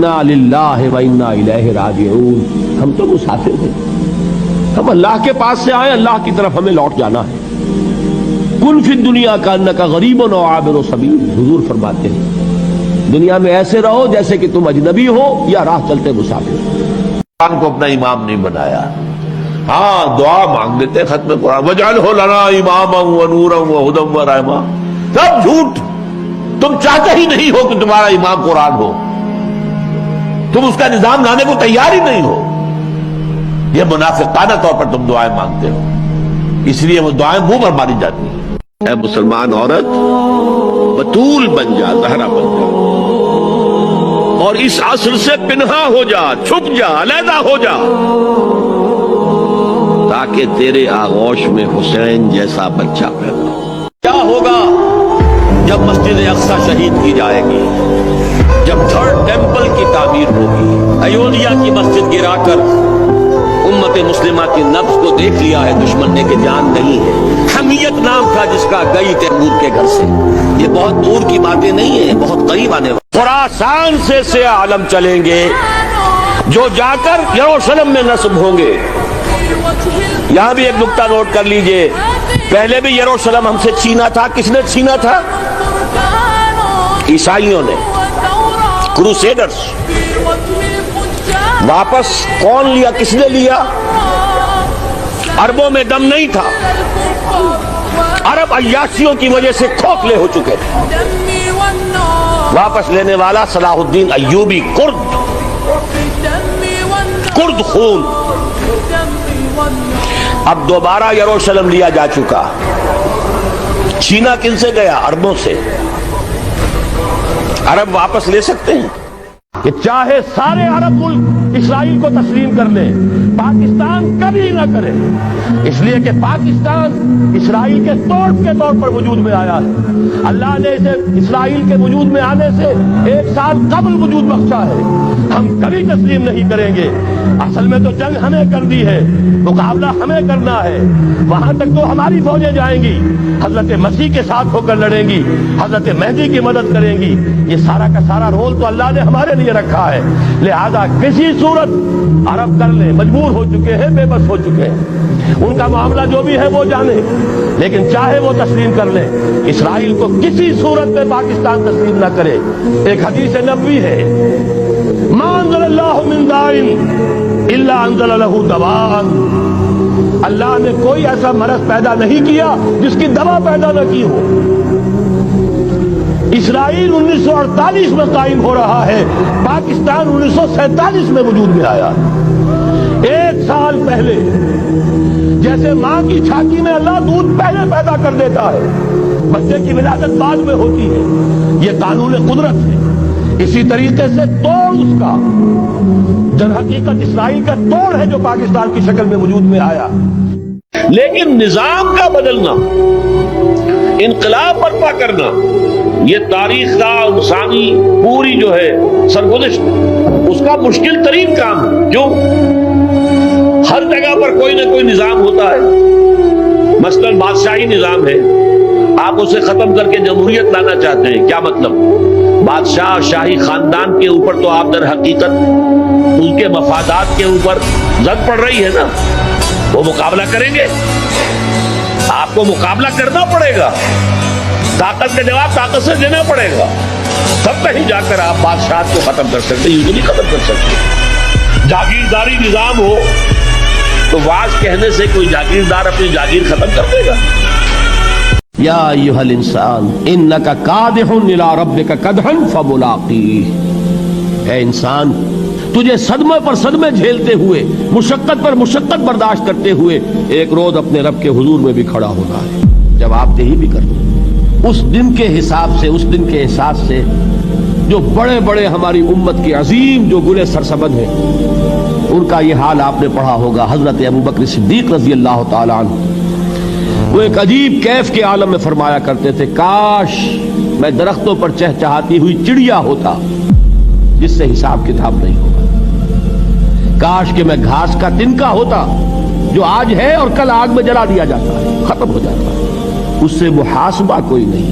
انا للہ و انا الیہ راجعون، ہم تو مسافر ہیں، ہم اللہ کے پاس سے آئے، اللہ کی طرف ہمیں لوٹ جانا ہے۔ کن فی الدنیا کانک غریب و عابر سبیل، حضور فرماتے ہیں دنیا میں ایسے رہو جیسے کہ تم اجنبی ہو یا راہ چلتے مسافر۔ قرآن کو اپنا امام نہیں بنایا، ہاں دعا مانگ لیتے ختم قرآن، وجعلہ لنا اماما ونورا وہدی ورحمہ، سب جھوٹ، تم چاہتے ہی نہیں ہو کہ تمہارا امام قرآن ہو، تم اس کا نظام لانے کو تیار ہی نہیں ہو، یہ منافقانہ طور پر تم دعائیں مانگتے ہو، اس لیے وہ دعائیں منہ پر ماری جاتی ہیں۔ اے مسلمان عورت بطول بن جا، زہرا بن جا، اور اس عصر سے پنہا ہو جا، چھپ جا، علیحدہ ہو جا، تاکہ تیرے آغوش میں حسین جیسا بچہ پیدا ہو۔ کیا ہوگا جب مسجد اقصی شہید کی جائے گی، جب تھرڈ ٹیمپل کی تعمیر ہوگی، ایودھیا کی مسجد گرا کر امت مسلمہ کی نفس کو دیکھ لیا ہے دشمن نے کہ جان نہیں ہے۔ حمیت نام تھا جس کا، گئی تیمور کے گھر سے۔ یہ بہت دور کی باتیں نہیں ہیں، بہت قریب آنے والی۔ خراسان سے سیاہ عالم چلیں گے جو جا کر یروشلم میں نصب ہوں گے۔ یہاں بھی ایک نقطہ نوٹ کر لیجئے، پہلے بھی یروشلم ہم سے چھینا تھا، کس نے چھینا تھا؟ عیسائیوں نے، کروسیڈرز۔ واپس کون لیا، کس نے لیا؟ عربوں میں دم نہیں تھا، عرب عیاشیوں کی وجہ سے کھوکھلے ہو چکے تھے۔ واپس لینے والا صلاح الدین ایوبی، کرد خون۔ اب دوبارہ یروشلم لیا جا چکا، چھینا کن سے گیا؟ عربوں سے۔ عرب واپس لے سکتے ہیں کہ چاہے سارے عرب ملک اسرائیل کو تسلیم کر لیں، پاکستان کبھی نہ کرے، اس لیے کہ پاکستان اسرائیل کے توڑ کے طور پر وجود میں آیا ہے۔ اللہ نے اسے اسرائیل کے وجود میں آنے سے 1 سال قبل وجود بخشا ہے۔ ہم کبھی تسلیم نہیں کریں گے۔ اصل میں تو جنگ ہمیں کر دی ہے، مقابلہ ہمیں کرنا ہے۔ وہاں تک تو ہماری فوجیں جائیں گی، حضرت مسیح کے ساتھ ہو کر لڑیں گی، حضرت مہدی کی مدد کریں گی۔ یہ سارا کا سارا رول تو اللہ نے ہمارے لیے رکھا ہے، لہذا کسی صورت عرب کر لیں، مجبور ہو چکے ہیں، بے بس ہو چکے ہیں، ان کا معاملہ جو بھی ہے وہ جانے، لیکن چاہے وہ تسلیم کر لیں، اسرائیل کو کسی صورت میں پاکستان تسلیم نہ کرے۔ ایک حدیث نبوی ہے، ما انزل اللہ من داء الا انزل له دواء، اللہ نے کوئی ایسا مرض پیدا نہیں کیا جس کی دوا پیدا نہ کی ہو۔ اسرائیل 1948 میں قائم ہو رہا ہے، پاکستان 1947 میں وجود میں آیا۔ 1 سال پہلے، جیسے ماں کی چھاتی میں اللہ دودھ پہلے پیدا کر دیتا ہے، بچے کی ولادت بعد میں ہوتی ہے، یہ قانون قدرت ہے۔ اسی طریقے سے توڑ اس کا، در حقیقت اسرائیل کا توڑ ہے جو پاکستان کی شکل میں وجود میں آیا، لیکن نظام کا بدلنا، انقلاب برپا کرنا، یہ تاریخ کا انسانی پوری جو ہے سرگزشت، اس کا مشکل ترین کام ہے۔ جو ہر جگہ پر کوئی نہ کوئی نظام ہوتا ہے، مثلاً بادشاہی نظام ہے، آپ اسے ختم کر کے جمہوریت لانا چاہتے ہیں، کیا مطلب؟ بادشاہ شاہی خاندان کے اوپر تو آپ در حقیقت ان کے مفادات کے اوپر زد پڑ رہی ہے نا، وہ مقابلہ کریں گے، آپ کو مقابلہ کرنا پڑے گا، طاقت کا جواب طاقت سے دینا پڑے گا، تب کہیں جا کر آپ بادشاہت کو ختم کر سکتے، یوں نہیں ختم کر سکتے۔ جاگیرداری نظام ہو تو واز کہنے سے کوئی جاگیردار اپنی جاگیر ختم کر دے گا۔ یا ایھا الانسان انک کادح الی ربک کدحا فملاقیہ، اے انسان تجھے صدمے پر صدمے جھیلتے ہوئے، مشقت پر مشقت برداشت کرتے ہوئے ایک روز اپنے رب کے حضور میں بھی کھڑا ہونا ہے، جب آپ دہی بھی کر دو۔ اس دن کے حساب سے، اس دن کے احساس سے جو بڑے بڑے ہماری امت کے عظیم جو گلے سرسبد ہیں، ان کا یہ حال آپ نے پڑھا ہوگا۔ حضرت ابوبکر صدیق رضی اللہ تعالیٰ عنہ وہ ایک عجیب کیف کے عالم میں فرمایا کرتے تھے، کاش میں درختوں پر چہچہاتی ہوئی چڑیا ہوتا جس سے حساب کتاب نہیں ہوگا، کاش کہ میں گھاس کا تنکا ہوتا جو آج ہے اور کل آگ میں جلا دیا جاتا ہے، ختم ہو جاتا ہے، اس سے محاسبہ کوئی نہیں۔